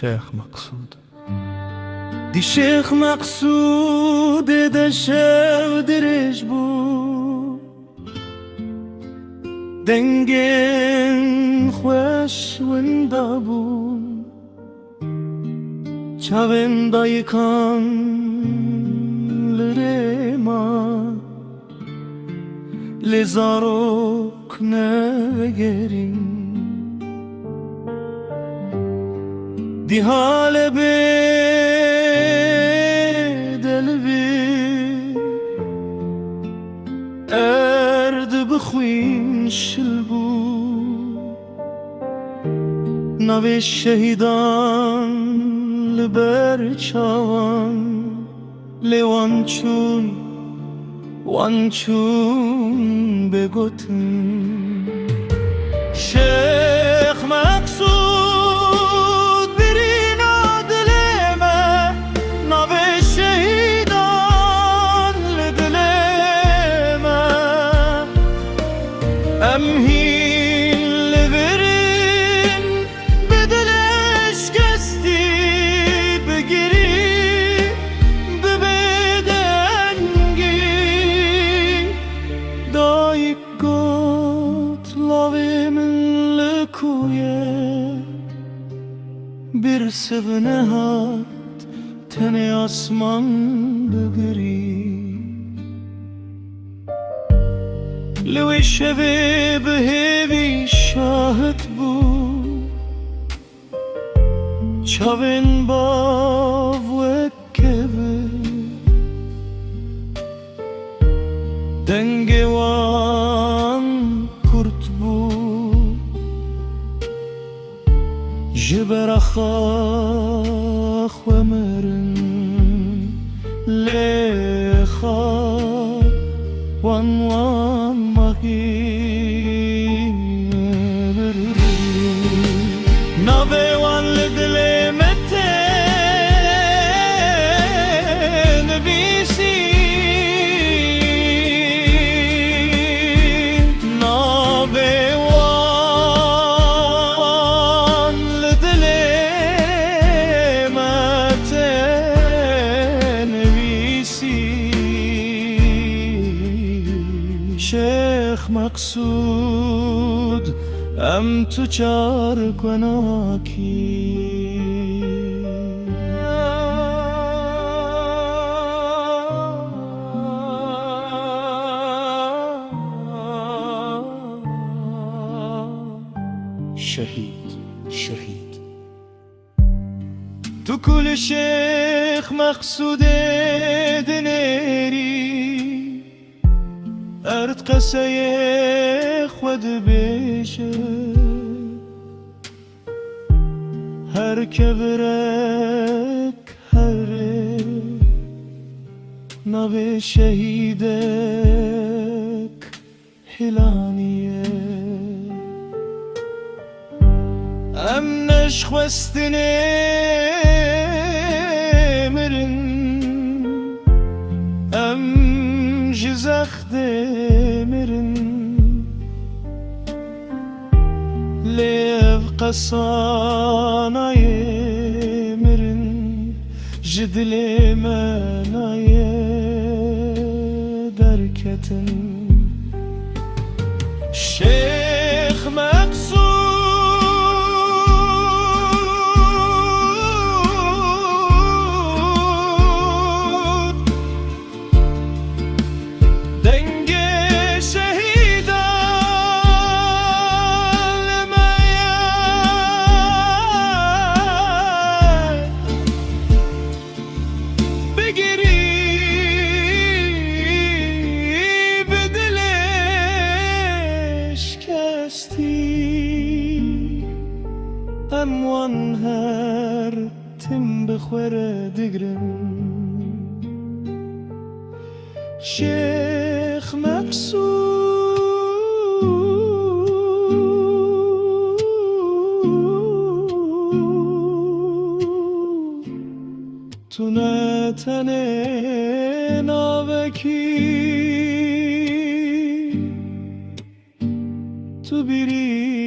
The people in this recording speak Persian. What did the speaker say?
شيخ مقصود دي شيخ مقصود ده شو درج بو دنگن خوش وندابو چاوین دایکان لرما لزاروک نگرین دی حال به دل بی ارد بخوین شلبو نوی شهیدان لبر چاوان لیوان چون بگوتن شیخ مقصود برین دل من نوی شهیدان لدل من امهین لبرین بدلش کستی بگیری ببدنگی دایک گوت لاوی من لکویه bir sevne hat tene asman bugri لو شباب هیوی شاهد بود چاوین باو وکبه دنگوان کرد بود جبر خاخ ومرن لخا وان مغي نوي وان لدل متن بيسي نوي وان لدل متن بيسي شيخ مقصود ام تو چار کناکی شهید تو کل شیخ مقصود دنری ارد قصه خود بیشه هر کبرک هره نو شهیدک هلانیه ام نشخوستنه مرن ام جزخت مرن لیو قصانای مرن جدل منای درکتن شیخ مقصود اموان هر تم بخوره دگرم شیخ مقصود تو نتنه ناوکی تو بیری